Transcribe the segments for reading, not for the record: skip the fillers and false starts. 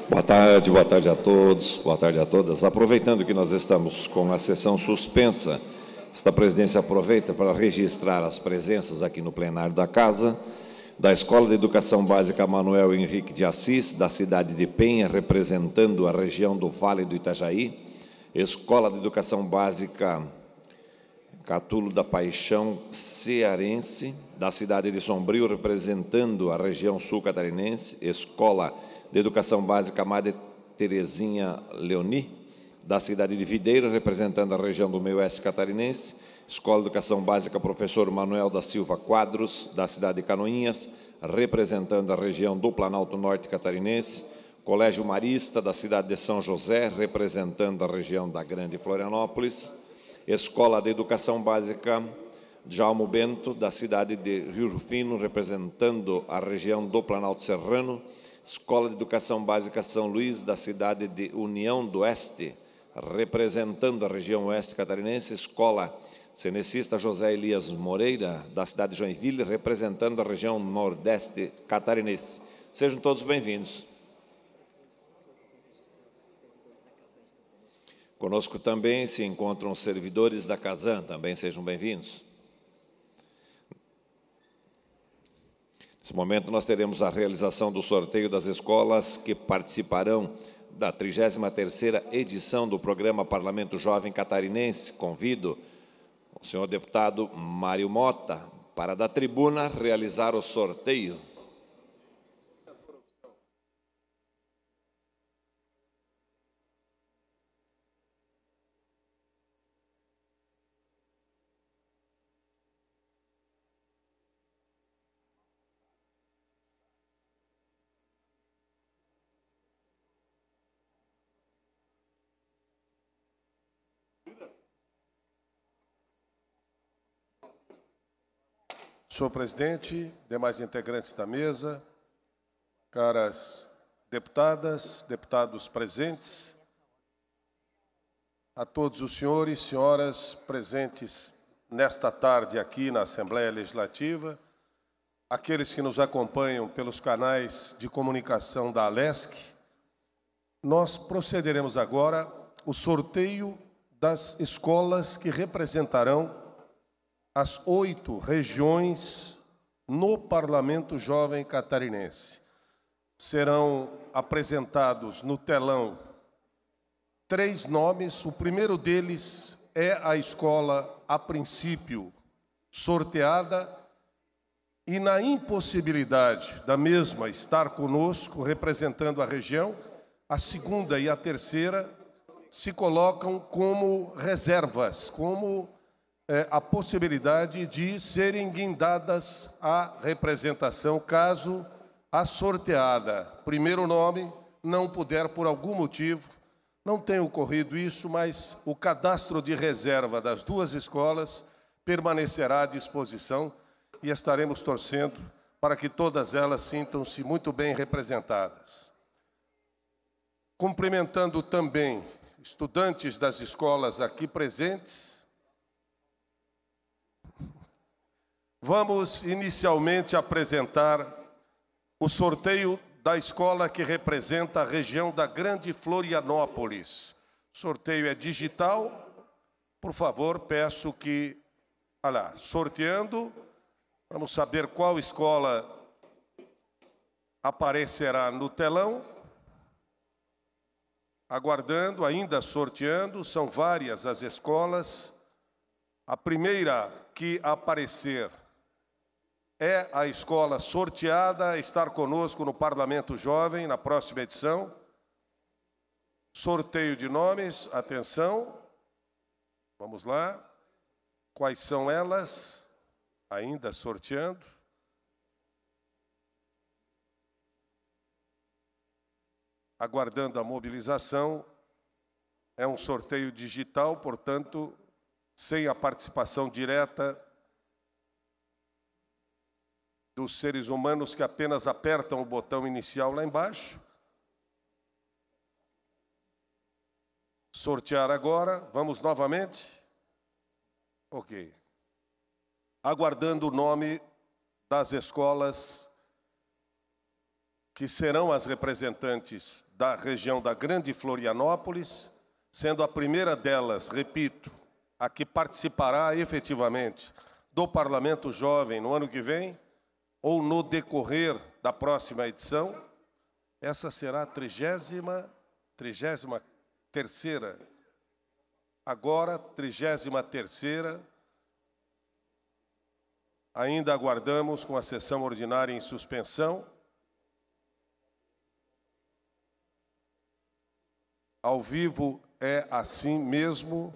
Boa tarde a todos, boa tarde a todas. Aproveitando que nós estamos com a sessão suspensa, esta presidência aproveita para registrar as presenças aqui no plenário da Casa, da Escola de Educação Básica Manuel Henrique de Assis, da cidade de Penha, representando a região do Vale do Itajaí, Escola de Educação Básica Catulo da Paixão Cearense, da cidade de Sombrio, representando a região sul catarinense, Escola de Educação Básica Madre Terezinha Leoni, da cidade de Videira, representando a região do meio-oeste catarinense, Escola de Educação Básica Professor Manuel da Silva Quadros, da cidade de Canoinhas, representando a região do Planalto Norte catarinense, Colégio Marista, da cidade de São José, representando a região da Grande Florianópolis, Escola de Educação Básica Djalmo Bento, da cidade de Rio Rufino, representando a região do Planalto Serrano, Escola de Educação Básica São Luís, da cidade de União do Oeste, representando a região oeste catarinense, Escola Cenecista José Elias Moreira, da cidade de Joinville, representando a região nordeste catarinense. Sejam todos bem-vindos. Conosco também se encontram os servidores da Casan, também sejam bem-vindos. Nesse momento, nós teremos a realização do sorteio das escolas que participarão da 33ª edição do programa Parlamento Jovem Catarinense. Convido o senhor deputado Mário Mota para, da tribuna, realizar o sorteio. Senhor presidente, demais integrantes da mesa, caras deputadas, deputados presentes, a todos os senhores e senhoras presentes nesta tarde aqui na Assembleia Legislativa, aqueles que nos acompanham pelos canais de comunicação da Alesc, nós procederemos agora o sorteio das escolas que representarão as 8 regiões no Parlamento Jovem Catarinense. Serão apresentados no telão 3 nomes. O primeiro deles é a escola, a princípio, sorteada, e na impossibilidade da mesma estar conosco, representando a região, a segunda e a terceira se colocam como reservas, como a possibilidade de serem guindadas à representação, caso a sorteada, primeiro nome, não puder, por algum motivo, não tenha ocorrido isso, mas o cadastro de reserva das 2 escolas permanecerá à disposição e estaremos torcendo para que todas elas sintam-se muito bem representadas. Cumprimentando também estudantes das escolas aqui presentes, vamos inicialmente apresentar o sorteio da escola que representa a região da Grande Florianópolis. O sorteio é digital. Por favor, peço que... Olha lá, sorteando. Vamos saber qual escola aparecerá no telão. Aguardando, ainda sorteando. São várias as escolas. A primeira que aparecer é a escola sorteada a estar conosco no Parlamento Jovem, na próxima edição. Sorteio de nomes, atenção. Vamos lá. Quais são elas? Ainda sorteando. Aguardando a mobilização. É um sorteio digital, portanto, sem a participação direta dos seres humanos que apenas apertam o botão inicial lá embaixo. Sortear agora. Vamos novamente? Ok. Aguardando o nome das escolas que serão as representantes da região da Grande Florianópolis, sendo a primeira delas, repito, a que participará efetivamente do Parlamento Jovem no ano que vem, ou no decorrer da próxima edição. Essa será a 33ª, agora 33ª. Ainda aguardamos com a sessão ordinária em suspensão. Ao vivo é assim mesmo.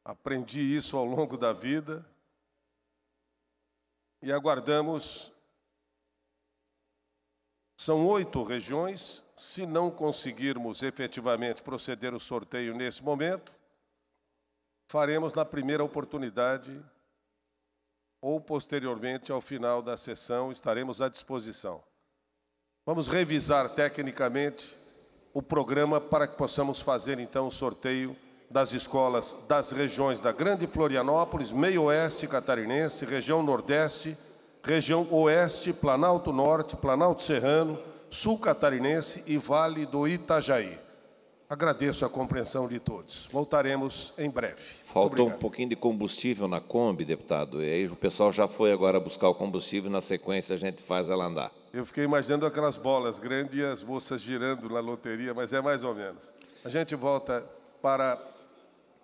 Aprendi isso ao longo da vida. E aguardamos. São 8 regiões. Se não conseguirmos efetivamente proceder o sorteio nesse momento, faremos na primeira oportunidade ou posteriormente ao final da sessão, estaremos à disposição. Vamos revisar tecnicamente o programa para que possamos fazer, então, o sorteio das escolas das regiões da Grande Florianópolis, Meio-Oeste Catarinense, Região Nordeste, Região Oeste, Planalto Norte, Planalto Serrano, Sul Catarinense e Vale do Itajaí. Agradeço a compreensão de todos. Voltaremos em breve. Faltou um pouquinho de combustível na Kombi, deputado, e aí o pessoal já foi agora buscar o combustível, na sequência a gente faz ela andar. Eu fiquei imaginando aquelas bolas grandes e as moças girando na loteria, mas é mais ou menos. A gente volta para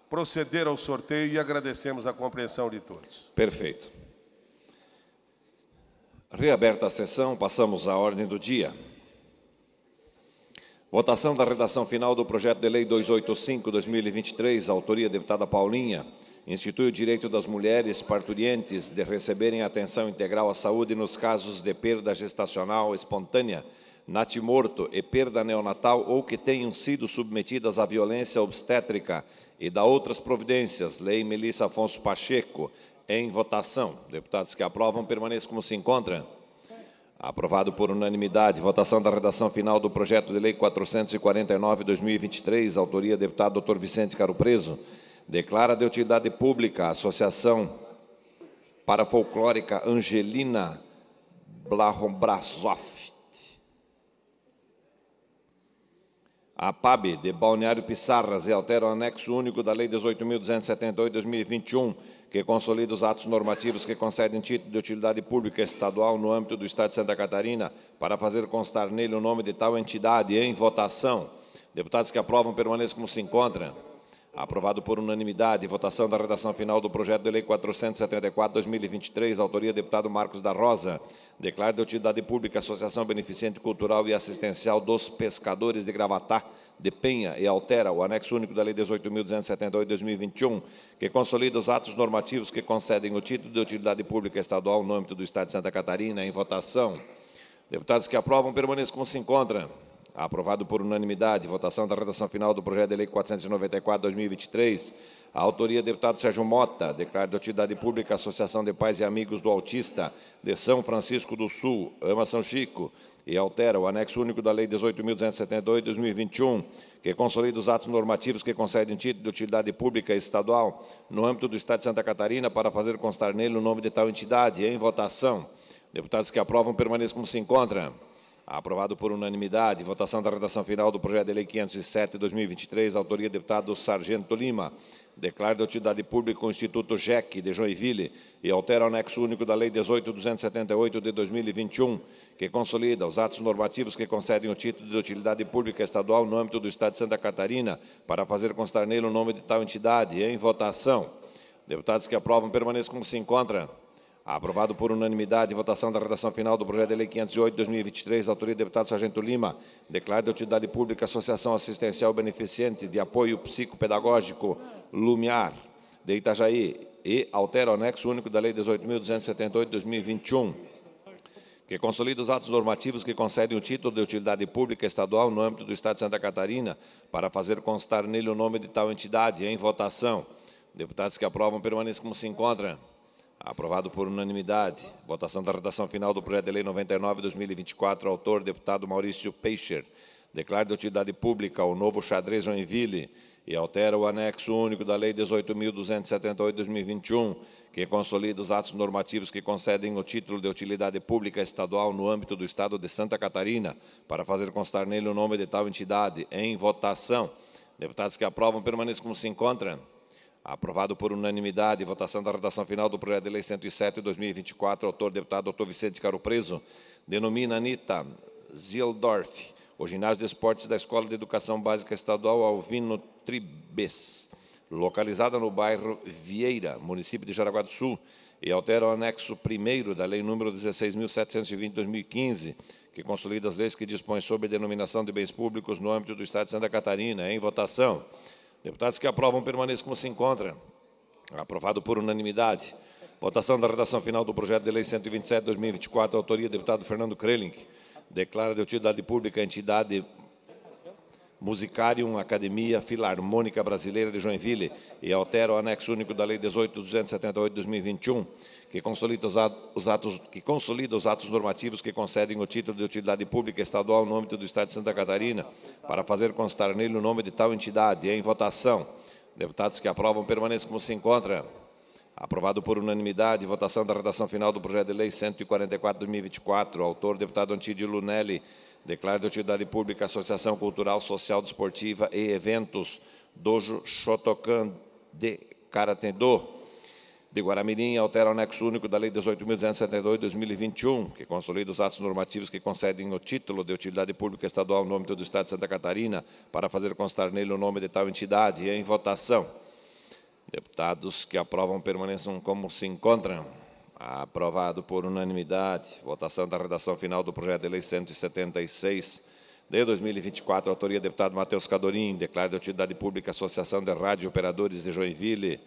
proceder ao sorteio e agradecemos a compreensão de todos. Perfeito. Reaberta a sessão, passamos à ordem do dia. Votação da redação final do projeto de lei 285/2023, autoria deputada Paulinha, institui o direito das mulheres parturientes de receberem atenção integral à saúde nos casos de perda gestacional espontânea, natimorto e perda neonatal ou que tenham sido submetidas à violência obstétrica e da outras providências. Lei Melissa Afonso Pacheco, em votação. Deputados que aprovam, permaneçam como se encontram. Aprovado por unanimidade. Votação da redação final do projeto de lei 449/2023, autoria deputado Dr. Vicente Caro Preso, declara de utilidade pública a Associação Parafolclórica Angelina Blahombrasoft, a PAB de Balneário Pissarras, e altera o anexo único da Lei 18.278/2021, que consolida os atos normativos que concedem título de utilidade pública estadual no âmbito do Estado de Santa Catarina, para fazer constar nele o nome de tal entidade. Em votação. Deputados que aprovam, permaneçam como se encontram. Aprovado por unanimidade. Votação da redação final do projeto de lei 474/2023, autoria deputado Marcos da Rosa, declara de utilidade pública a Associação Beneficente Cultural e Assistencial dos Pescadores de Gravatá de Penha e altera o anexo único da lei 18.278/2021, que consolida os atos normativos que concedem o título de utilidade pública estadual no âmbito do Estado de Santa Catarina. Em votação. Deputados que aprovam, permaneçam como se encontram. Aprovado por unanimidade. Votação da redação final do projeto de lei 494/2023. A autoria, deputado Sérgio Mota, declara de utilidade pública a Associação de Pais e Amigos do Autista de São Francisco do Sul, Ama São Chico, e altera o anexo único da lei 18.278/2021, que consolida os atos normativos que concedem título de utilidade pública estadual no âmbito do Estado de Santa Catarina, para fazer constar nele o nome de tal entidade. Em votação. Deputados que aprovam, permaneçam como se encontram. Aprovado por unanimidade. Votação da redação final do projeto de lei 507/2023, autoria deputado Sargento Lima, declara de utilidade pública o Instituto JEC de Joinville e altera o anexo único da lei 18.278/2021, que consolida os atos normativos que concedem o título de utilidade pública estadual no âmbito do Estado de Santa Catarina, para fazer constar nele o nome de tal entidade. Em votação. Deputados que aprovam, permaneçam como se encontram. Aprovado por unanimidade. Votação da redação final do projeto de lei 508/2023, autoria do deputado Sargento Lima, declara de utilidade pública a Associação Assistencial Beneficente de Apoio Psicopedagógico Lumiar de Itajaí e altera o anexo único da lei 18.278/2021, que consolida os atos normativos que concedem o título de utilidade pública estadual no âmbito do Estado de Santa Catarina, para fazer constar nele o nome de tal entidade. Em votação. Deputados que aprovam, permaneçam como se encontram. Aprovado por unanimidade. Votação da redação final do projeto de lei 99/2024, autor deputado Maurício Peixer, declara de utilidade pública o novo xadrez Joinville e altera o anexo único da Lei 18.278/2021, que consolida os atos normativos que concedem o título de utilidade pública estadual no âmbito do Estado de Santa Catarina, para fazer constar nele o nome de tal entidade. Em votação. Deputados que aprovam, permaneçam como se encontram. Aprovado por unanimidade. Votação da redação final do projeto de lei 107/2024. Autor, deputado Dr. Vicente Caro Preso. Denomina Anita Zildorf o ginásio de esportes da Escola de Educação Básica Estadual Alvino Tribes, localizada no bairro Vieira, município de Jaraguá do Sul, e altera o anexo 1º da Lei número 16.720/2015, que consolida as leis que dispõem sobre a denominação de bens públicos no âmbito do Estado de Santa Catarina. Em votação. Deputados que aprovam, permaneçam como se encontram. Aprovado por unanimidade. Votação da redação final do projeto de lei 127/2024, autoria do deputado Fernando Krelink. Declara de utilidade pública a entidade Musicarium Academia Filarmônica Brasileira de Joinville e altera o anexo único da Lei 18.278/2021, que consolida os atos normativos que concedem o título de utilidade pública estadual no âmbito do Estado de Santa Catarina, para fazer constar nele o nome de tal entidade. Em votação. Deputados que aprovam, permaneçam como se encontram. Aprovado por unanimidade. Votação da redação final do projeto de lei 144/2024. Autor, deputado Antídio Lunelli. Declara de utilidade pública a Associação Cultural, Social, Desportiva e Eventos Dojo Shotokan de Karatê-do de Guaramirim, altera o anexo único da Lei 18.278/2021, que consolida os atos normativos que concedem o título de utilidade pública estadual no âmbito do Estado de Santa Catarina, para fazer constar nele o nome de tal entidade. Em votação. Deputados que aprovam, permaneçam como se encontram. Aprovado por unanimidade. Votação da redação final do projeto de lei 176 de 2024. Autoria do deputado Matheus Cadorim. Declara de utilidade pública a Associação de Rádio Operadores de Joinville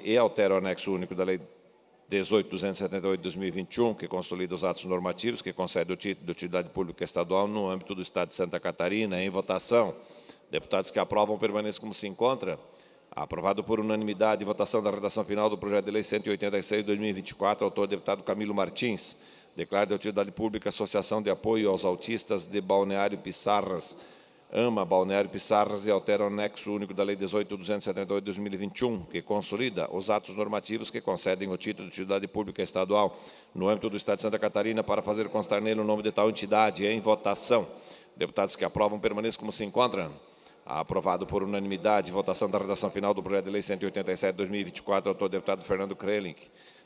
e altera o anexo único da lei 18.278/2021, que consolida os atos normativos que concede o título de utilidade pública estadual no âmbito do Estado de Santa Catarina. Em votação. Deputados que aprovam, permaneçam como se encontra. Aprovado por unanimidade. Votação da redação final do projeto de lei 186/2024. Autor, deputado Camilo Martins. Declara de utilidade pública a Associação de Apoio aos Autistas de Balneário Pissarras, AMA Balneário Pissarras, e altera o anexo único da lei 18.278/2021, que consolida os atos normativos que concedem o título de utilidade pública estadual no âmbito do Estado de Santa Catarina, para fazer constar nele o nome de tal entidade. Em votação. Deputados que aprovam, permaneçam como se encontram. Aprovado por unanimidade. Votação da redação final do projeto de lei 187/2024. Autor, deputado Fernando Krelink.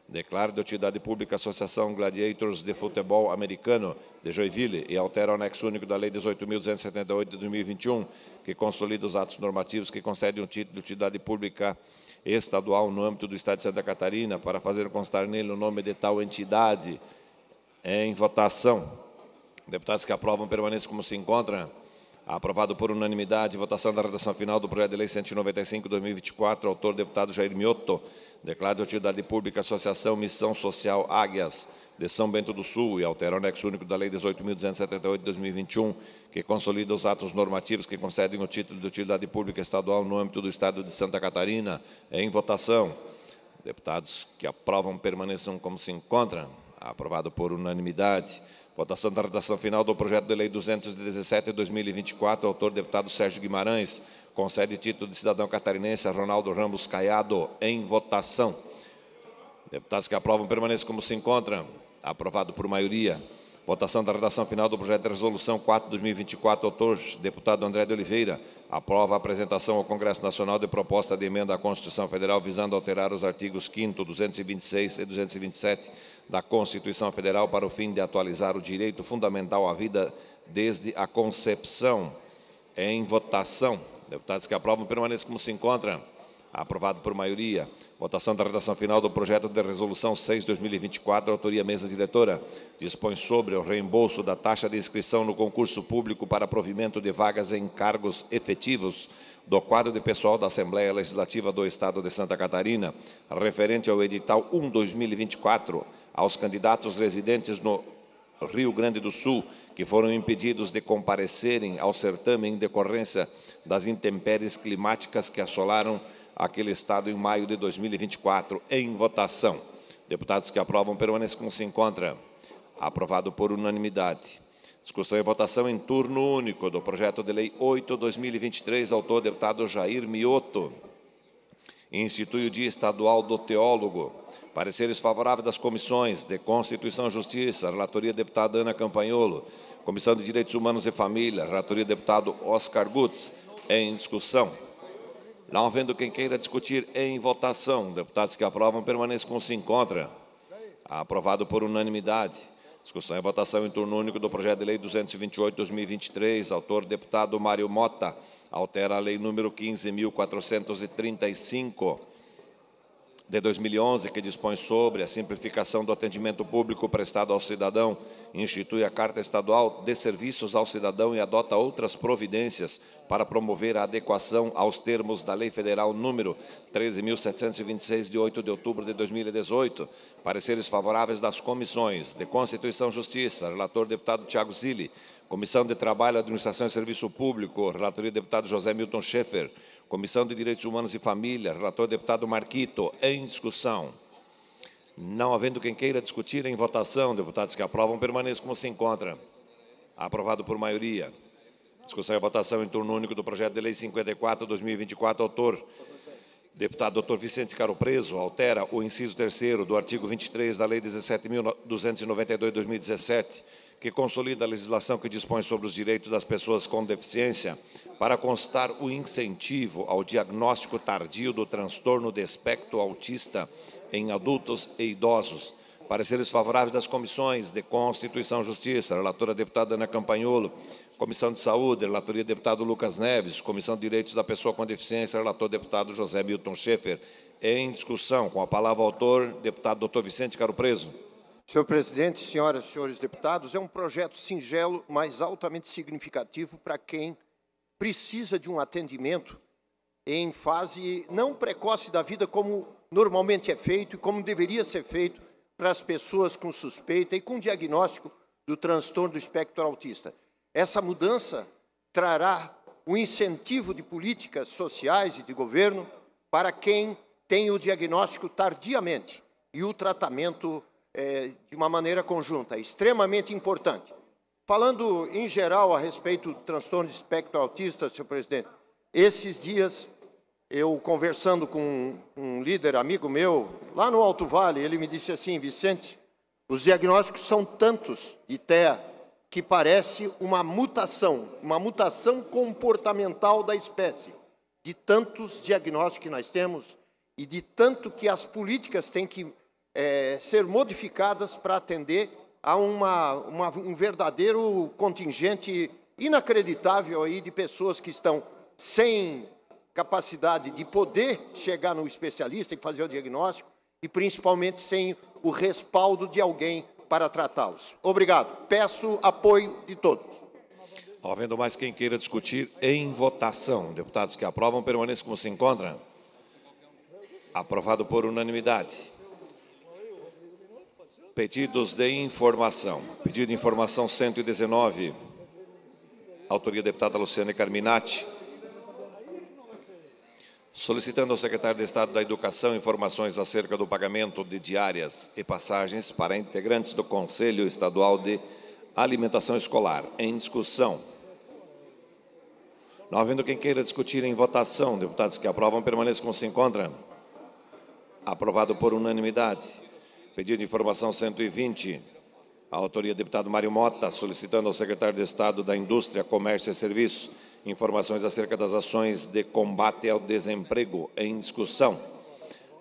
Declara de utilidade pública a Associação Gladiators de Futebol Americano de Joinville e altera o anexo único da lei 18.278/2021, que consolida os atos normativos que concedem o título de utilidade pública estadual no âmbito do Estado de Santa Catarina, para fazer constar nele o nome de tal entidade. Em votação. Deputados que aprovam, permaneçam como se encontram. Aprovado por unanimidade. Votação da redação final do projeto de lei 195/2024. Autor, deputado Jair Mioto. Declara de utilidade pública a Associação Missão Social Águias de São Bento do Sul e altera o anexo único da lei 18.278/2021, que consolida os atos normativos que concedem o título de utilidade pública estadual no âmbito do Estado de Santa Catarina. Em votação. Deputados que aprovam, permaneçam como se encontram. Aprovado por unanimidade. Votação da redação final do projeto de lei 217/2024. Autor, deputado Sérgio Guimarães. Concede título de cidadão catarinense a Ronaldo Ramos Caiado. Em votação. Deputados que aprovam, permaneçam como se encontram. Aprovado por maioria. Votação da redação final do projeto de resolução 4/2024. Autor, deputado André de Oliveira. Aprova a apresentação ao Congresso Nacional de proposta de emenda à Constituição Federal visando alterar os artigos 5º, 226 e 227 da Constituição Federal para o fim de atualizar o direito fundamental à vida desde a concepção. Em votação. Deputados que aprovam, permaneçam como se encontram. Aprovado por maioria. Votação da redação final do projeto de resolução 6/2024, autoria mesa diretora. Dispõe sobre o reembolso da taxa de inscrição no concurso público para provimento de vagas em cargos efetivos do quadro de pessoal da Assembleia Legislativa do Estado de Santa Catarina, referente ao edital 1/2024, aos candidatos residentes no Rio Grande do Sul, que foram impedidos de comparecerem ao certame em decorrência das intempéries climáticas que assolaram aquele estado em maio de 2024. Em votação. Deputados que aprovam, permaneçam como se encontram. Aprovado por unanimidade. Discussão e votação em turno único do projeto de lei 8/2023, autor deputado Jair Mioto. Institui o Dia Estadual do Teólogo. Pareceres favoráveis das comissões de Constituição e Justiça, relatoria deputada Ana Campanholo, Comissão de Direitos Humanos e Família, relatoria deputado Oscar Gutz. Em discussão. Não havendo quem queira discutir em votação, deputados que aprovam permaneçam como se encontra. Aprovado por unanimidade. Discussão e votação em turno único do projeto de lei 228/2023, autor deputado Mário Mota, altera a lei número 15.435 de 2011, que dispõe sobre a simplificação do atendimento público prestado ao cidadão, institui a Carta Estadual de Serviços ao Cidadão e adota outras providências para promover a adequação aos termos da Lei Federal número 13.726, de 8 de outubro de 2018. Pareceres favoráveis das comissões de Constituição e Justiça, relator deputado Tiago Zilli, Comissão de Trabalho, Administração e Serviço Público, relatoria deputado José Milton Schaeffer, Comissão de Direitos Humanos e Família, relator deputado Marquito. Em discussão. Não havendo quem queira discutir em votação, deputados que aprovam permaneçam como se encontra. Aprovado por maioria. Discussão e votação em turno único do projeto de lei 54/2024, autor deputado Dr. Vicente Caro Preso, altera o inciso 3º do artigo 23 da Lei 17.292/2017, que consolida a legislação que dispõe sobre os direitos das pessoas com deficiência, para constar o incentivo ao diagnóstico tardio do transtorno de espectro autista em adultos e idosos. Pareceres favoráveis das comissões de Constituição e Justiça, relatora deputada Ana Campanholo, Comissão de Saúde, relatoria deputado Lucas Neves, Comissão de Direitos da Pessoa com Deficiência, relator deputado José Milton Schaeffer. Em discussão, com a palavra o autor, deputado Dr. Vicente Caro Preso. Senhor presidente, senhoras e senhores deputados, é um projeto singelo, mas altamente significativo para quem precisa de um atendimento em fase não precoce da vida, como normalmente é feito e como deveria ser feito para as pessoas com suspeita e com diagnóstico do transtorno do espectro autista. Essa mudança trará um incentivo de políticas sociais e de governo para quem tem o diagnóstico tardiamente e o tratamento de uma maneira conjunta, extremamente importante. Falando em geral a respeito do transtorno de espectro autista, senhor presidente, esses dias eu conversando com um líder amigo meu, lá no Alto Vale, ele me disse assim: Vicente, os diagnósticos são tantos de TEA que parece uma mutação comportamental da espécie, de tantos diagnósticos que nós temos e de tanto que as políticas têm que ser modificadas para atender a um verdadeiro contingente inacreditável aí de pessoas que estão sem capacidade de poder chegar no especialista e fazer o diagnóstico e principalmente sem o respaldo de alguém para tratá-los. Obrigado. Peço apoio de todos. Não havendo mais quem queira discutir em votação, deputados que aprovam permaneçam como se encontram. Aprovado por unanimidade. Pedidos de informação. Pedido de informação 119. Autoria deputada Luciane Carminati. Solicitando ao secretário de Estado da Educação informações acerca do pagamento de diárias e passagens para integrantes do Conselho Estadual de Alimentação Escolar. Em discussão. Não havendo quem queira discutir em votação, deputados que aprovam permaneçam como se encontram. Aprovado por unanimidade. Pedido de informação 120. A autoria do deputado Mário Mota, solicitando ao secretário de Estado da Indústria, Comércio e Serviços informações acerca das ações de combate ao desemprego. Em discussão.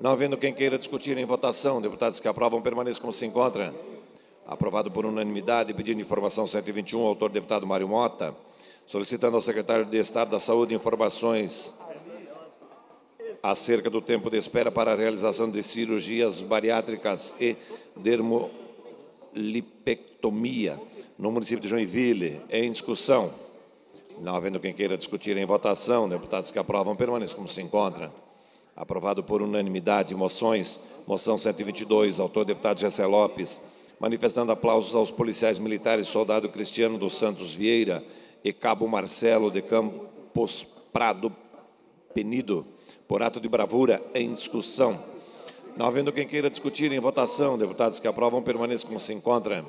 Não havendo quem queira discutir em votação, deputados que aprovam permaneçam como se encontram. Aprovado por unanimidade. Pedido de informação 121, autor deputado Mário Mota, solicitando ao secretário de Estado da Saúde informações acerca do tempo de espera para a realização de cirurgias bariátricas e dermolipectomia no município de Joinville. Em discussão. Não havendo quem queira discutir em votação, deputados que aprovam permaneçam como se encontram. Aprovado por unanimidade. Moções. Moção 122, autor deputado Gessé Lopes, manifestando aplausos aos policiais militares soldado Cristiano dos Santos Vieira e cabo Marcelo de Campos Prado Penido, por ato de bravura. Em discussão. Não havendo quem queira discutir em votação, deputados que aprovam permaneçam como se encontram.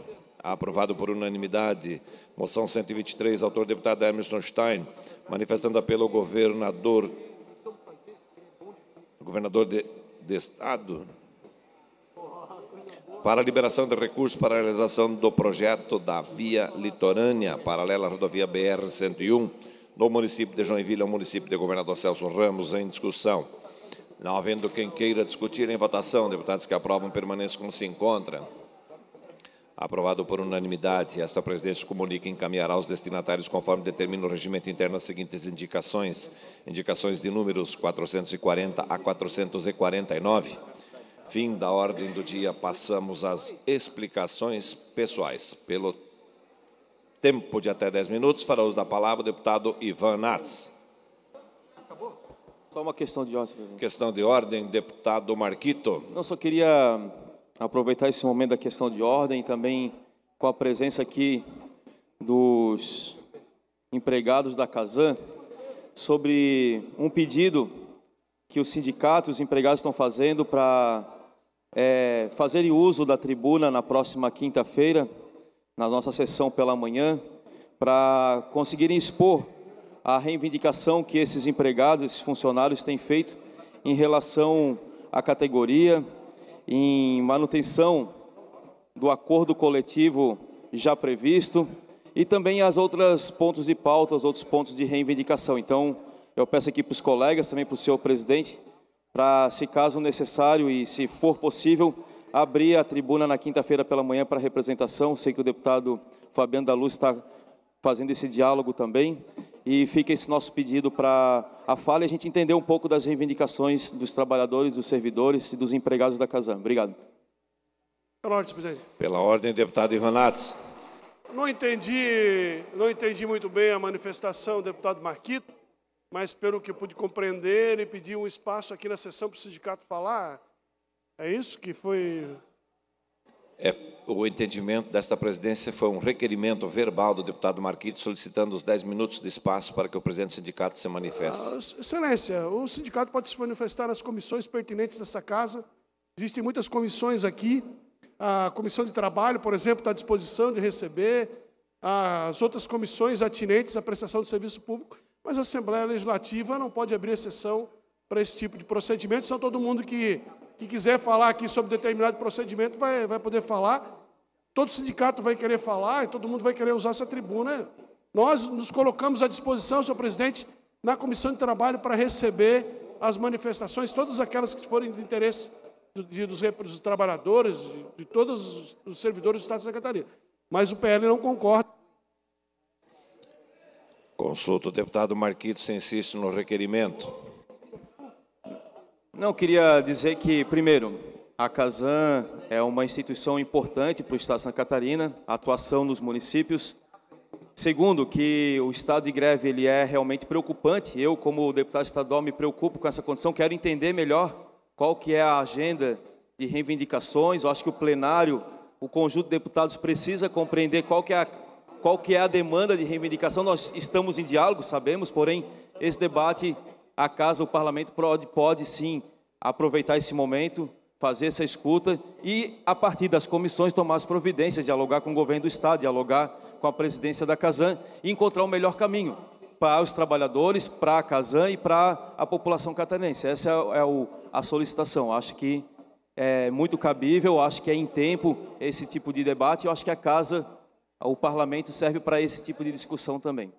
Aprovado por unanimidade. Moção 123, autor deputado Emerson Stein, manifestando apelo ao governador de Estado para a liberação de recursos para a realização do projeto da via litorânea paralela à rodovia BR-101 no município de Joinville, ao município de Governador Celso Ramos, em discussão. Não havendo quem queira discutir, em votação, deputados que aprovam permaneçam como se encontram. Aprovado por unanimidade, esta presidência comunica e encaminhará aos destinatários, conforme determina o regimento interno, as seguintes indicações. Indicações de números 440 a 449. Fim da ordem do dia, passamos às explicações pessoais. Pelo tempo de até 10 minutos, fará uso da palavra o deputado Ivan Nats. Só uma questão de ordem, presidente. Questão de ordem, deputado Marquito. Não, só queria aproveitar esse momento da questão de ordem, também com a presença aqui dos empregados da Casan, sobre um pedido que os sindicatos e os empregados estão fazendo para fazerem uso da tribuna na próxima quinta-feira, na nossa sessão pela manhã, para conseguirem expor a reivindicação que esses empregados, esses funcionários têm feito em relação à categoria, em manutenção do acordo coletivo já previsto e também as outras pontos de pauta, os outros pontos de reivindicação. Então, eu peço aqui para os colegas, também para o senhor presidente, para, se caso necessário e se for possível, abrir a tribuna na quinta-feira pela manhã para representação. Sei que o deputado Fabiano da Luz está fazendo esse diálogo também. E fica esse nosso pedido para a fala e a gente entender um pouco das reivindicações dos trabalhadores, dos servidores e dos empregados da Casan. Obrigado. Pela ordem, presidente. Pela ordem, deputado Ivan Nats. Não entendi muito bem a manifestação do deputado Marquito, mas pelo que pude compreender, ele pediu um espaço aqui na sessão para o sindicato falar. É isso que foi... O entendimento desta presidência foi um requerimento verbal do deputado Marquito, solicitando os 10 minutos de espaço para que o presidente do sindicato se manifeste. Excelência, o sindicato pode se manifestar nas comissões pertinentes dessa casa. Existem muitas comissões aqui. A comissão de trabalho, por exemplo, está à disposição de receber. As outras comissões atinentes à prestação de serviço público. Mas a Assembleia Legislativa não pode abrir exceção para esse tipo de procedimento. Então, todo mundo que quiser falar aqui sobre determinado procedimento vai poder falar. Todo sindicato vai querer falar e todo mundo vai querer usar essa tribuna. Nós nos colocamos à disposição, senhor presidente, na Comissão de Trabalho para receber as manifestações, todas aquelas que forem de interesse dos trabalhadores, de todos os servidores do Estado de Santa Catarina. Mas o PL não concorda. Consulta o deputado Marquito se insiste no requerimento. Não, queria dizer que, primeiro, a Casan é uma instituição importante para o Estado de Santa Catarina, a atuação nos municípios. Segundo, que o estado de greve ele é realmente preocupante. Eu, como deputado estadual, me preocupo com essa condição. Quero entender melhor qual que é a agenda de reivindicações. Eu acho que o plenário, o conjunto de deputados precisa compreender qual que é a demanda de reivindicação. Nós estamos em diálogo, sabemos, porém, esse debate... A casa, o parlamento pode sim aproveitar esse momento, fazer essa escuta e, a partir das comissões, tomar as providências, dialogar com o governo do Estado, dialogar com a presidência da Casan e encontrar o melhor caminho para os trabalhadores, para a Casan e para a população catarinense. Essa é a solicitação. Acho que é muito cabível, acho que é em tempo esse tipo de debate. Eu acho que a casa, o parlamento serve para esse tipo de discussão também.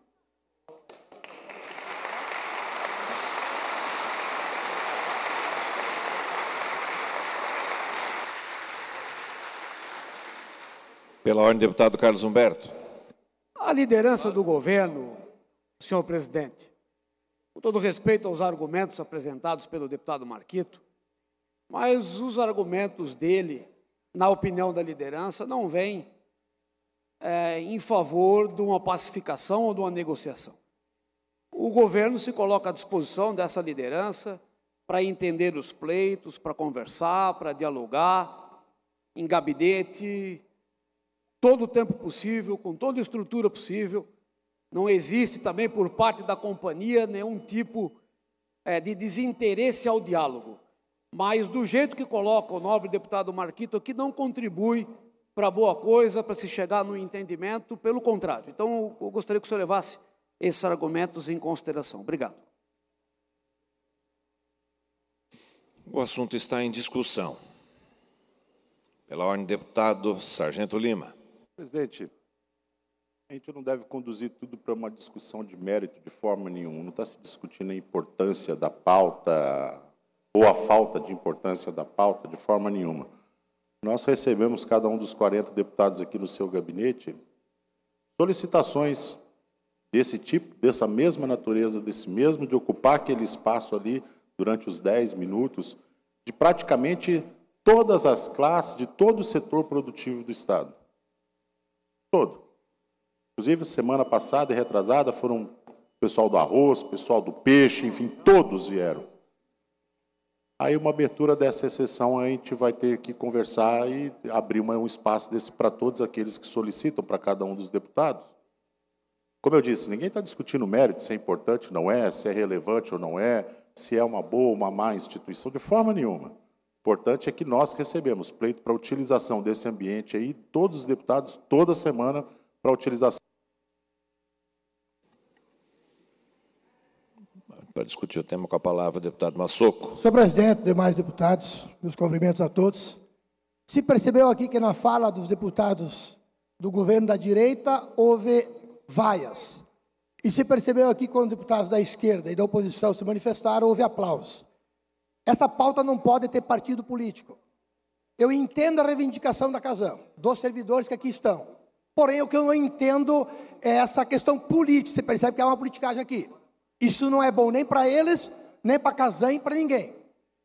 Pela ordem, deputado Carlos Humberto. A liderança do governo, senhor presidente, com todo respeito aos argumentos apresentados pelo deputado Marquito, mas os argumentos dele, na opinião da liderança, não vêm em favor de uma pacificação ou de uma negociação. O governo se coloca à disposição dessa liderança para entender os pleitos, para conversar, para dialogar, em gabinete, todo o tempo possível, com toda a estrutura possível. Não existe também por parte da companhia nenhum tipo de desinteresse ao diálogo. Mas do jeito que coloca o nobre deputado Marquito aqui, não contribui para boa coisa, para se chegar no entendimento, pelo contrário. Então, eu gostaria que o senhor levasse esses argumentos em consideração. Obrigado. O assunto está em discussão. Pela ordem, deputado Sargento Lima. Presidente, a gente não deve conduzir tudo para uma discussão de mérito de forma nenhuma. Não está se discutindo a importância da pauta ou a falta de importância da pauta de forma nenhuma. Nós recebemos, cada um dos 40 deputados aqui no seu gabinete, solicitações desse tipo, dessa mesma natureza, desse mesmo, de ocupar aquele espaço ali durante os 10 minutos, de praticamente todas as classes, de todo o setor produtivo do Estado. Todo. Inclusive, semana passada e retrasada, foram o pessoal do arroz, o pessoal do peixe, enfim, todos vieram. Aí, uma abertura dessa exceção, a gente vai ter que conversar e abrir um espaço desse para todos aqueles que solicitam, para cada um dos deputados. Como eu disse, ninguém está discutindo o mérito, se é importante ou não é, se é relevante ou não é, se é uma boa ou uma má instituição, de forma nenhuma. O importante é que nós recebemos pleito para a utilização desse ambiente aí, todos os deputados, toda semana, para a utilização. Para discutir o tema com a palavra, o deputado Massoco. Senhor presidente, demais deputados, meus cumprimentos a todos. Se percebeu aqui que na fala dos deputados do governo da direita houve vaias. E se percebeu aqui quando deputados da esquerda e da oposição se manifestaram, houve aplausos. Essa pauta não pode ter partido político. Eu entendo a reivindicação da Casan, dos servidores que aqui estão. Porém, o que eu não entendo é essa questão política. Você percebe que há uma politicagem aqui. Isso não é bom nem para eles, nem para a Casan e para ninguém.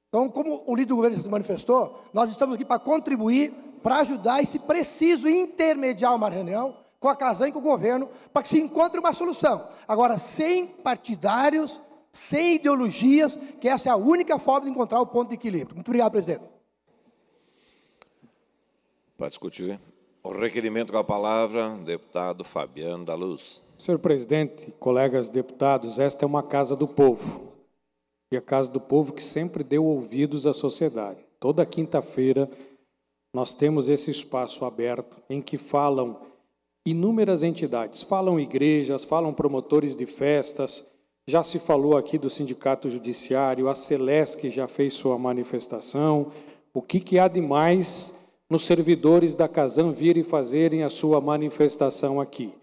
Então, como o líder do governo se manifestou, nós estamos aqui para contribuir, para ajudar e, se preciso, intermediar uma reunião com a Casan e com o governo, para que se encontre uma solução. Agora, sem partidários, sem ideologias, que essa é a única forma de encontrar o ponto de equilíbrio. Muito obrigado, presidente. Para discutir o requerimento com a palavra, deputado Fabiano da Luz. Senhor presidente, colegas deputados, esta é uma casa do povo. E a casa do povo que sempre deu ouvidos à sociedade. Toda quinta-feira nós temos esse espaço aberto em que falam inúmeras entidades, falam igrejas, falam promotores de festas, já se falou aqui do Sindicato Judiciário, a Celesc já fez sua manifestação. O que há de mais nos servidores da Casan virem fazerem a sua manifestação aqui?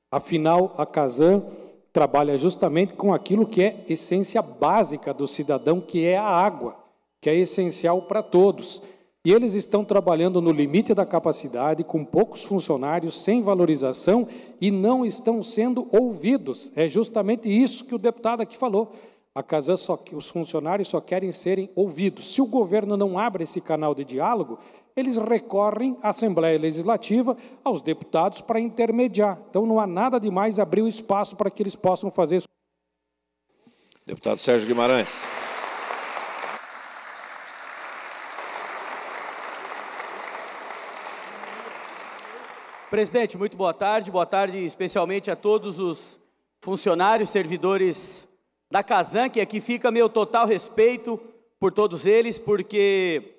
Afinal, a Casan trabalha justamente com aquilo que é essência básica do cidadão, que é a água, que é essencial para todos. E eles estão trabalhando no limite da capacidade, com poucos funcionários, sem valorização, e não estão sendo ouvidos. É justamente isso que o deputado aqui falou. A Casan, os funcionários só querem serem ouvidos. Se o governo não abre esse canal de diálogo, eles recorrem à Assembleia Legislativa, aos deputados, para intermediar. Então, não há nada de mais abrir o espaço para que eles possam fazer isso. Deputado Sérgio Guimarães. Presidente, muito boa tarde especialmente a todos os funcionários, servidores da Casan, que aqui fica meu total respeito por todos eles, porque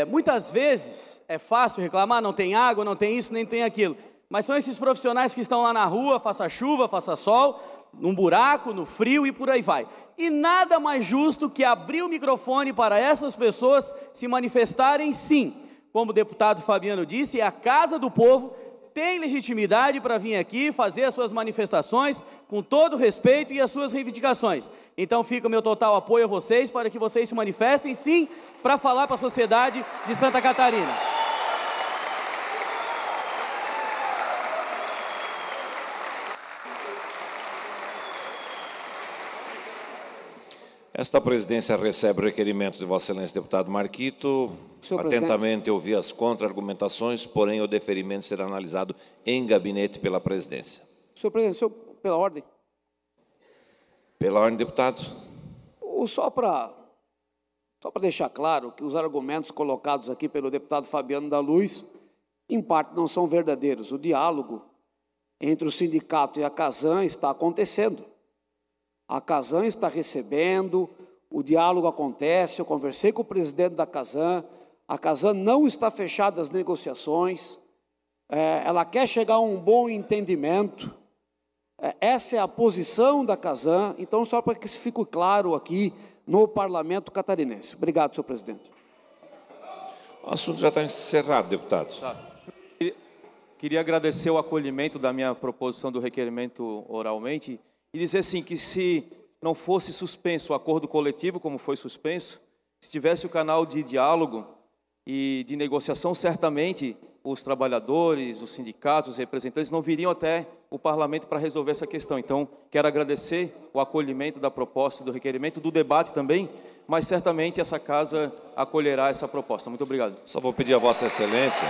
muitas vezes é fácil reclamar, não tem água, não tem isso, nem tem aquilo, mas são esses profissionais que estão lá na rua, faça chuva, faça sol, num buraco, no frio e por aí vai. E nada mais justo que abrir o microfone para essas pessoas se manifestarem, sim. Como o deputado Fabiano disse, é a casa do povo, tem legitimidade para vir aqui fazer as suas manifestações com todo respeito e as suas reivindicações. Então fica o meu total apoio a vocês para que vocês se manifestem, sim, para falar para a sociedade de Santa Catarina. Esta presidência recebe o requerimento de Vossa Excelência, deputado Marquito. Atentamente ouvi as contra-argumentações, porém o deferimento será analisado em gabinete pela presidência. Senhor presidente, pela ordem. Pela ordem, deputado. Só para deixar claro que os argumentos colocados aqui pelo deputado Fabiano da Luz, em parte não são verdadeiros. O diálogo entre o sindicato e a Casan está acontecendo. A Casan está recebendo, o diálogo acontece, eu conversei com o presidente da Casan, A Casan não está fechada às negociações, ela quer chegar a um bom entendimento, essa é a posição da Casan, então só para que isso fique claro aqui no Parlamento catarinense. Obrigado, senhor presidente. O assunto já está encerrado, deputado. Queria agradecer o acolhimento da minha proposição do requerimento oralmente e dizer assim que se não fosse suspenso o acordo coletivo, como foi suspenso, se tivesse o canal de diálogo e de negociação, certamente os trabalhadores, os sindicatos, os representantes não viriam até o parlamento para resolver essa questão. Então, quero agradecer o acolhimento da proposta do requerimento, do debate também, mas certamente essa casa acolherá essa proposta. Muito obrigado. Só vou pedir a Vossa Excelência.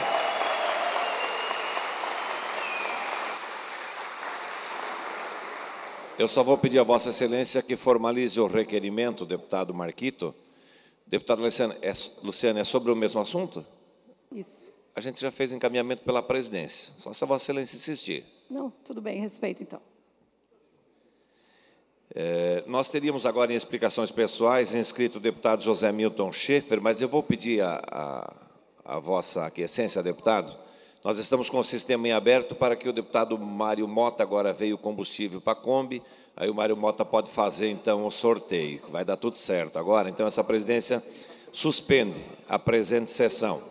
Eu só vou pedir a Vossa Excelência que formalize o requerimento, deputado Marquito. Deputado Luciano, é sobre o mesmo assunto? Isso. A gente já fez encaminhamento pela presidência, só se a Vossa Excelência insistir. Não, tudo bem, respeito então. Nós teríamos agora em explicações pessoais inscrito o deputado José Milton Schaefer, mas eu vou pedir a Vossa aquiescência, deputado. Nós estamos com o sistema em aberto para que o deputado Mário Mota, agora veio combustível para a Kombi, aí o Mário Mota pode fazer, então, o sorteio. Vai dar tudo certo agora. Então, essa presidência suspende a presente sessão.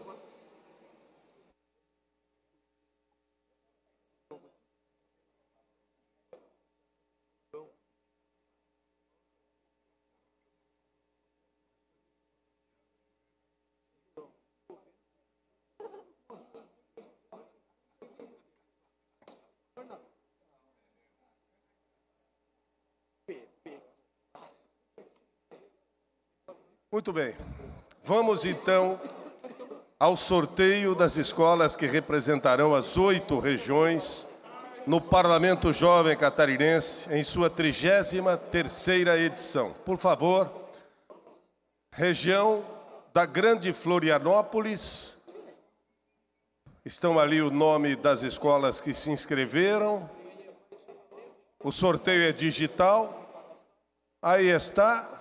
Muito bem. Vamos, então, ao sorteio das escolas que representarão as 8 regiões no Parlamento Jovem Catarinense em sua 33ª edição. Por favor, região da Grande Florianópolis. Estão ali o nome das escolas que se inscreveram. O sorteio é digital. Aí está.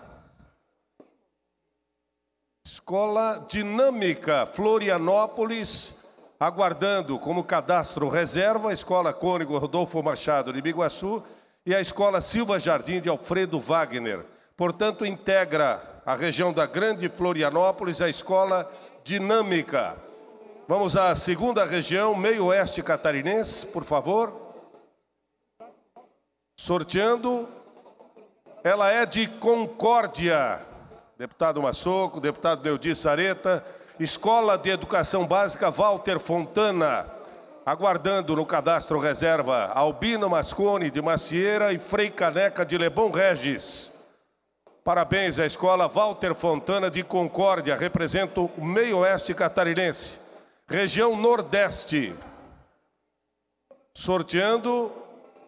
Escola Dinâmica Florianópolis, aguardando como cadastro reserva a Escola Cônigo Rodolfo Machado de Biguaçu e a Escola Silva Jardim de Alfredo Wagner. Portanto, integra a região da Grande Florianópolis a Escola Dinâmica. Vamos à segunda região, Meio-Oeste Catarinense, por favor. Sorteando, ela é de Concórdia. Deputado Massoco, deputado Neudi Sareta, Escola de Educação Básica Walter Fontana, aguardando no cadastro reserva Albino Mascone de Macieira e Frei Caneca de Lebon Regis. Parabéns à Escola Walter Fontana de Concórdia, representa o Meio-Oeste Catarinense. Região Nordeste. Sorteando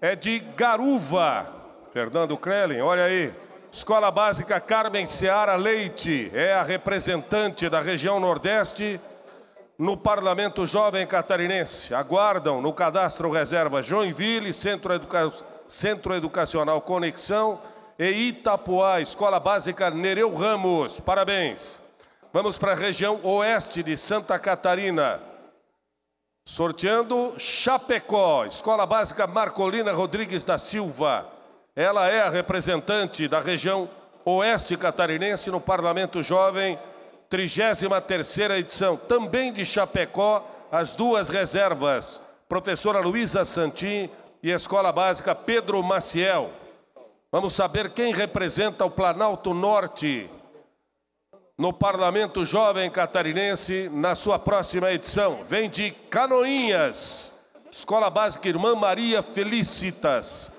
é de Garuva. Fernando Krellen, olha aí. Escola Básica Carmen Seara Leite é a representante da região Nordeste no Parlamento Jovem Catarinense. Aguardam no cadastro reserva Joinville, Centro Educacional Conexão e Itapuá, Escola Básica Nereu Ramos. Parabéns. Vamos para a região Oeste de Santa Catarina. Sorteando Chapecó, Escola Básica Marcolina Rodrigues da Silva. Ela é a representante da região Oeste Catarinense no Parlamento Jovem, 33ª edição. Também de Chapecó, as 2 reservas, professora Luísa Santin e Escola Básica Pedro Maciel. Vamos saber quem representa o Planalto Norte no Parlamento Jovem Catarinense na sua próxima edição. Vem de Canoinhas, Escola Básica Irmã Maria Felicitas.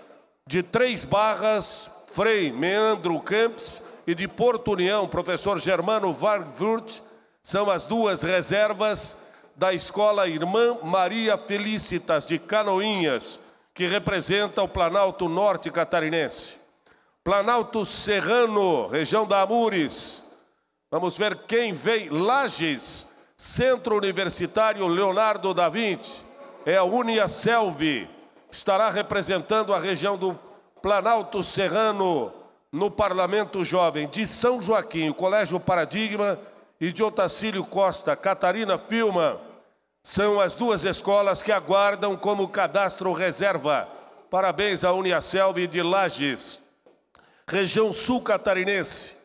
De 3 Barras, Frei Meandro Campos, e de Porto União, professor Germano Vargvurt, são as 2 reservas da Escola Irmã Maria Felicitas, de Canoinhas, que representa o Planalto Norte Catarinense. Planalto Serrano, região da Amures. Vamos ver quem vem. Lages, Centro Universitário Leonardo da Vinci, é a Uniaselv. Estará representando a região do Planalto Serrano no Parlamento Jovem. De São Joaquim, o Colégio Paradigma e de Otacílio Costa, Catarina Filma, são as duas escolas que aguardam como cadastro reserva. Parabéns à Uniaselv de Lages. Região Sul Catarinense.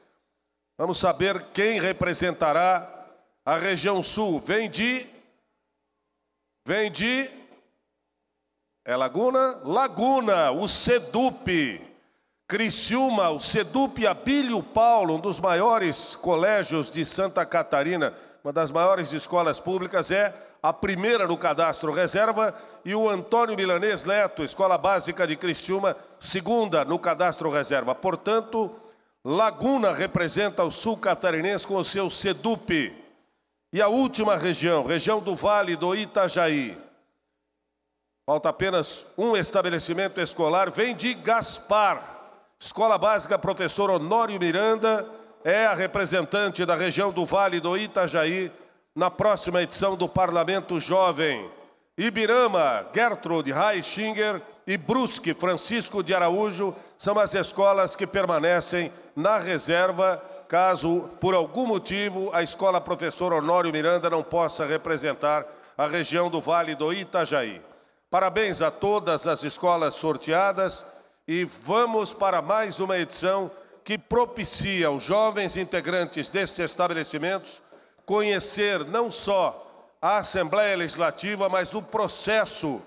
Vamos saber quem representará a região Sul. Vem de... É Laguna? Laguna, o SEDUP. Criciúma, o SEDUP Abílio Paulo, um dos maiores colégios de Santa Catarina, uma das maiores escolas públicas, é a primeira no cadastro reserva, e o Antônio Milanês Neto, Escola Básica de Criciúma, segunda no cadastro reserva. Portanto, Laguna representa o sul catarinense com o seu SEDUP. E a última região, região do Vale do Itajaí. Falta apenas um estabelecimento escolar, vem de Gaspar. Escola Básica Professor Honório Miranda é a representante da região do Vale do Itajaí na próxima edição do Parlamento Jovem. Ibirama, Gertrude Reichinger e Brusque, Francisco de Araújo, são as escolas que permanecem na reserva, caso, por algum motivo, a Escola Professor Honório Miranda não possa representar a região do Vale do Itajaí. Parabéns a todas as escolas sorteadas e vamos para mais uma edição que propicia aos jovens integrantes desses estabelecimentos conhecer não só a Assembleia Legislativa, mas o processo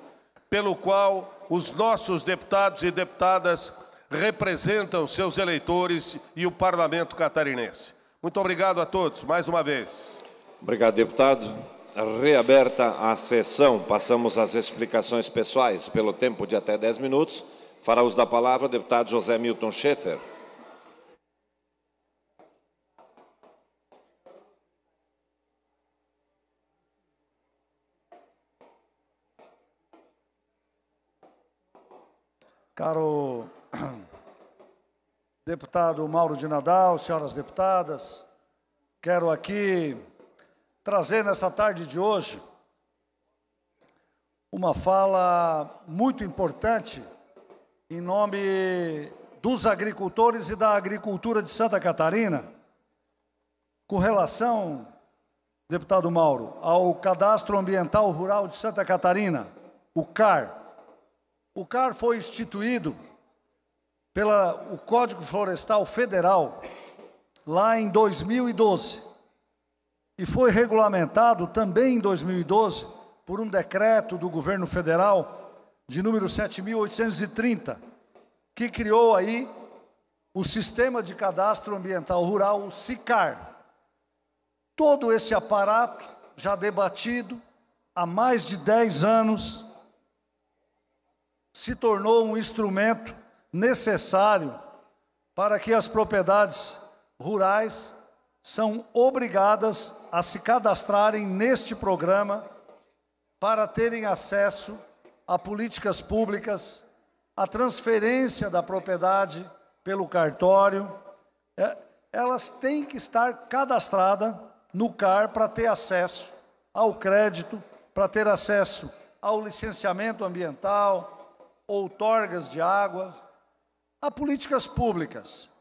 pelo qual os nossos deputados e deputadas representam seus eleitores e o Parlamento catarinense. Muito obrigado a todos, mais uma vez. Obrigado, deputado. Reaberta a sessão, passamos às explicações pessoais pelo tempo de até 10 minutos. Fará uso da palavra o deputado José Milton Schaeffer. Caro deputado Mauro de Nadal, senhoras deputadas, quero aqui trazer nessa tarde de hoje uma fala muito importante em nome dos agricultores e da agricultura de Santa Catarina, com relação, deputado Mauro, ao Cadastro Ambiental Rural de Santa Catarina, o CAR. O CAR foi instituído pelo Código Florestal Federal lá em 2012 e foi regulamentado também em 2012 por um decreto do governo federal de número 7.830, que criou aí o Sistema de Cadastro Ambiental Rural, o SICAR. Todo esse aparato já debatido há mais de 10 anos se tornou um instrumento necessário para que as propriedades rurais são obrigadas a se cadastrarem neste programa para terem acesso a políticas públicas, a transferência da propriedade pelo cartório. Elas têm que estar cadastradas no CAR para ter acesso ao crédito, para ter acesso ao licenciamento ambiental, outorgas de água, a políticas públicas.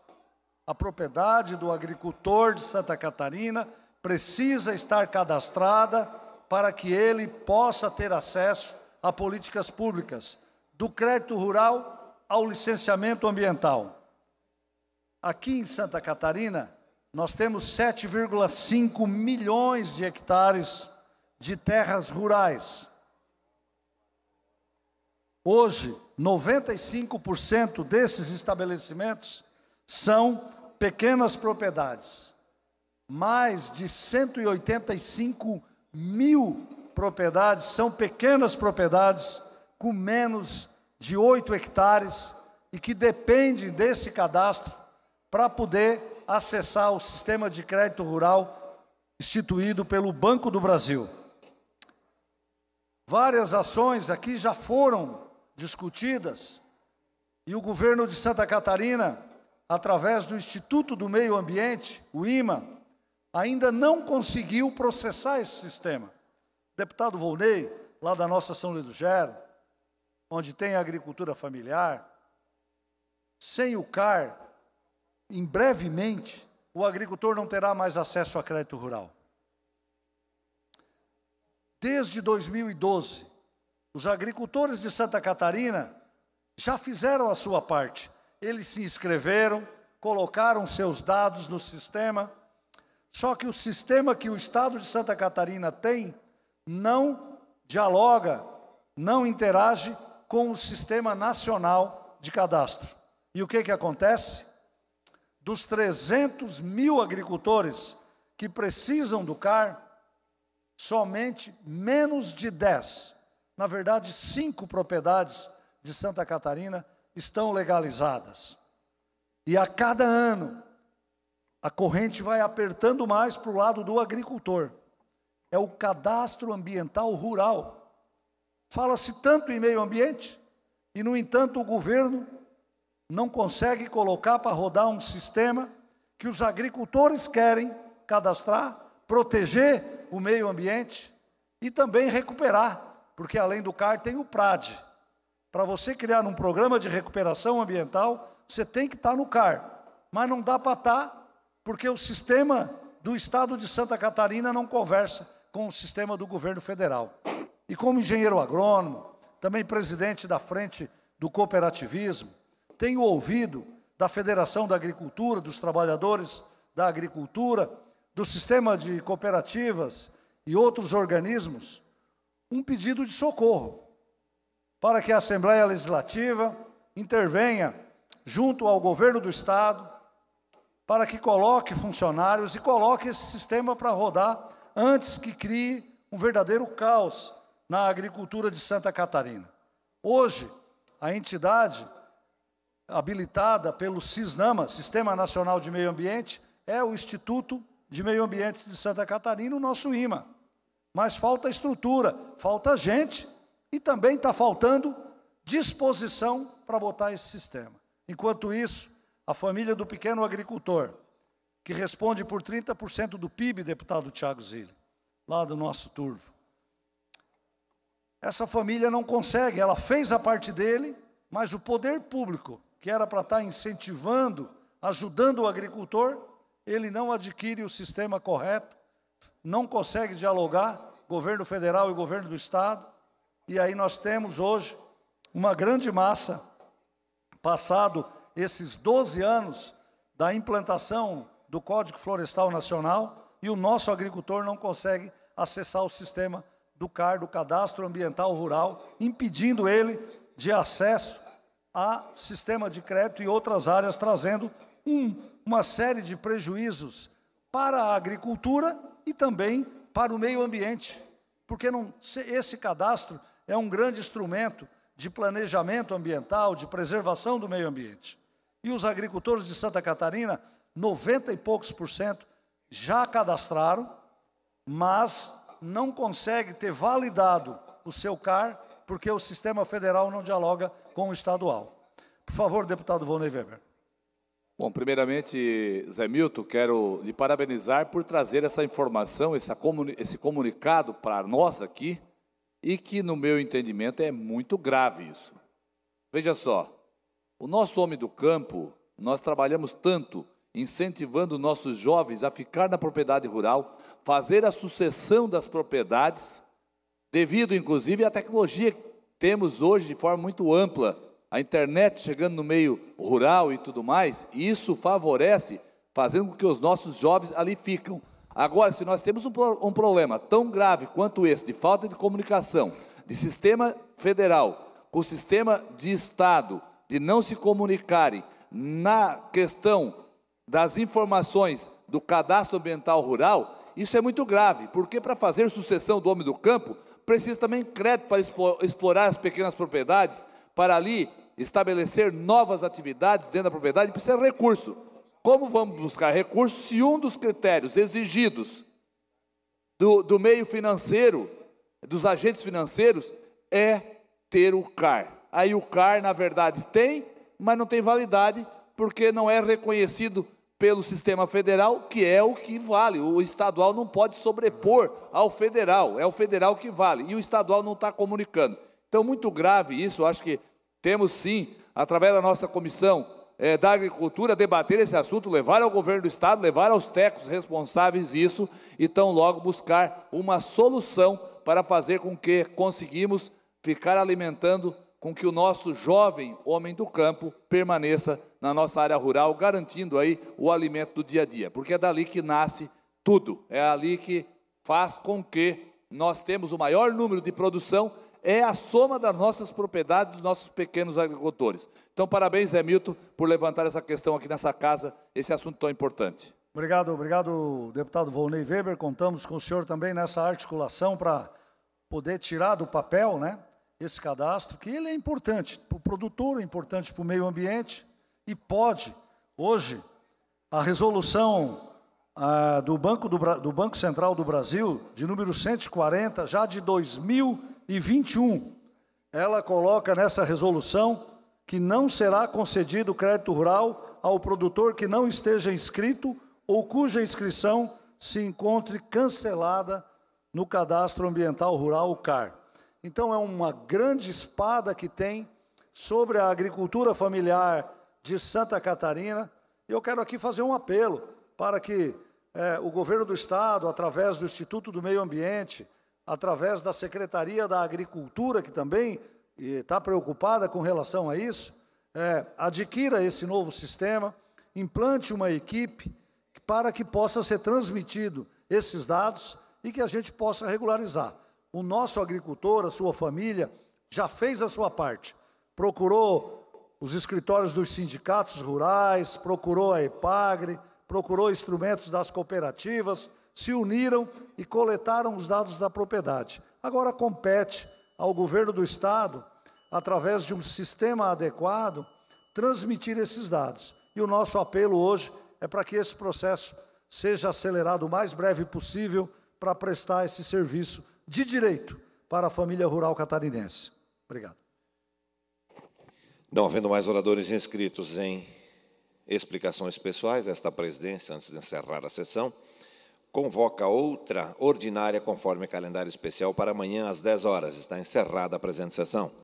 A propriedade do agricultor de Santa Catarina precisa estar cadastrada para que ele possa ter acesso a políticas públicas, do crédito rural ao licenciamento ambiental. Aqui em Santa Catarina, nós temos 7,5 milhões de hectares de terras rurais. Hoje, 95% desses estabelecimentos são pequenas propriedades. Mais de 185 mil propriedades são pequenas propriedades com menos de 8 hectares e que dependem desse cadastro para poder acessar o sistema de crédito rural instituído pelo Banco do Brasil. Várias ações aqui já foram discutidas e o governo de Santa Catarina, através do Instituto do Meio Ambiente, o IMA, ainda não conseguiu processar esse sistema. Deputado Volney, lá da nossa São Luís do Gero, onde tem a agricultura familiar, sem o CAR, brevemente, o agricultor não terá mais acesso a crédito rural. Desde 2012, os agricultores de Santa Catarina já fizeram a sua parte. Eles se inscreveram, colocaram seus dados no sistema, só que o sistema que o Estado de Santa Catarina tem não dialoga, não interage com o Sistema Nacional de Cadastro. E o que acontece? Dos 300 mil agricultores que precisam do CAR, somente menos de 10, na verdade 5 propriedades de Santa Catarina estão legalizadas. E a cada ano, a corrente vai apertando mais para o lado do agricultor. É o cadastro ambiental rural. Fala-se tanto em meio ambiente, e no entanto o governo não consegue colocar para rodar um sistema que os agricultores querem cadastrar, proteger o meio ambiente e também recuperar, porque além do CAR tem o PRAD. Para você criar um programa de recuperação ambiental, você tem que estar no CAR, mas não dá para estar, porque o sistema do Estado de Santa Catarina não conversa com o sistema do governo federal. E como engenheiro agrônomo, também presidente da Frente do Cooperativismo, tenho ouvido da Federação da Agricultura, dos trabalhadores da agricultura, do sistema de cooperativas e outros organismos, um pedido de socorro para que a Assembleia Legislativa intervenha junto ao governo do Estado para que coloque funcionários e coloque esse sistema para rodar antes que crie um verdadeiro caos na agricultura de Santa Catarina. Hoje, a entidade habilitada pelo SISNAMA, Sistema Nacional de Meio Ambiente, é o Instituto de Meio Ambiente de Santa Catarina, o nosso IMA. Mas falta estrutura, falta gente e também está faltando disposição para botar esse sistema. Enquanto isso, a família do pequeno agricultor, que responde por 30% do PIB, deputado Thiago Zilli, lá do nosso turvo, essa família não consegue, ela fez a parte dele, mas o poder público, que era para estar incentivando, ajudando o agricultor, ele não adquire o sistema correto, não consegue dialogar, governo federal e governo do Estado, e aí nós temos hoje uma grande massa, passado esses 12 anos da implantação do Código Florestal Nacional, e o nosso agricultor não consegue acessar o sistema do CAR, do Cadastro Ambiental Rural, impedindo ele de acesso a sistema de crédito e outras áreas, trazendo uma série de prejuízos para a agricultura e também para o meio ambiente, porque esse cadastro é um grande instrumento de planejamento ambiental, de preservação do meio ambiente. E os agricultores de Santa Catarina, 90 e poucos % já cadastraram, mas não consegue ter validado o seu CAR, porque o sistema federal não dialoga com o estadual. Por favor, deputado Volney Weber. Bom, primeiramente, Zé Milton, quero lhe parabenizar por trazer essa informação, esse comunicado para nós aqui, e que, no meu entendimento, é muito grave isso. Veja só, o nosso homem do campo, nós trabalhamos tanto incentivando nossos jovens a ficar na propriedade rural, fazer a sucessão das propriedades, devido, inclusive, à tecnologia que temos hoje de forma muito ampla, a internet chegando no meio rural e tudo mais, e isso favorece, fazendo com que os nossos jovens ali ficam. Agora, se nós temos um problema tão grave quanto esse, de falta de comunicação, de sistema federal, com o sistema de Estado, de não se comunicarem na questão das informações do cadastro ambiental rural, isso é muito grave, porque para fazer sucessão do homem do campo, precisa também crédito para explorar as pequenas propriedades, para ali estabelecer novas atividades dentro da propriedade, precisa de recurso. Como vamos buscar recursos se um dos critérios exigidos do meio financeiro, dos agentes financeiros, é ter o CAR? Aí o CAR, na verdade, tem, mas não tem validade, porque não é reconhecido pelo sistema federal, que é o que vale. O estadual não pode sobrepor ao federal, é o federal que vale, e o estadual não está comunicando. Então, muito grave isso, eu acho que temos sim, através da nossa comissão da agricultura debater esse assunto, levar ao governo do Estado, levar aos técnicos responsáveis isso, e tão logo buscar uma solução para fazer com que conseguimos ficar alimentando, com que o nosso jovem homem do campo permaneça na nossa área rural, garantindo aí o alimento do dia a dia, porque é dali que nasce tudo, é ali que faz com que nós temos o maior número de produção, é a soma das nossas propriedades, dos nossos pequenos agricultores. Então, parabéns, Zé Milton, por levantar essa questão aqui nessa casa, esse assunto tão importante. Obrigado, deputado Volney Weber. Contamos com o senhor também nessa articulação para poder tirar do papel, né, esse cadastro, que ele é importante para o produtor, é importante para o meio ambiente, e pode, hoje, a resolução do Banco Central do Brasil, de número 140, já de 2021, ela coloca nessa resolução que não será concedido crédito rural ao produtor que não esteja inscrito ou cuja inscrição se encontre cancelada no Cadastro Ambiental Rural, o CAR. Então, é uma grande espada que tem sobre a agricultura familiar de Santa Catarina. Eu quero aqui fazer um apelo para que o governo do Estado, através do Instituto do Meio Ambiente, através da Secretaria da Agricultura, que também está preocupada com relação a isso, adquira esse novo sistema, implante uma equipe para que possa ser transmitido esses dados e que a gente possa regularizar. O nosso agricultor, a sua família, já fez a sua parte. Procurou os escritórios dos sindicatos rurais, procurou a EPAGRE, procurou instrumentos das cooperativas, se uniram e coletaram os dados da propriedade. Agora compete ao governo do Estado, através de um sistema adequado, transmitir esses dados. E o nosso apelo hoje é para que esse processo seja acelerado o mais breve possível para prestar esse serviço de direito para a família rural catarinense. Obrigado. Não havendo mais oradores inscritos em explicações pessoais, esta presidência, antes de encerrar a sessão, convoca outra ordinária conforme calendário especial para amanhã às 10 horas. Está encerrada a presente sessão.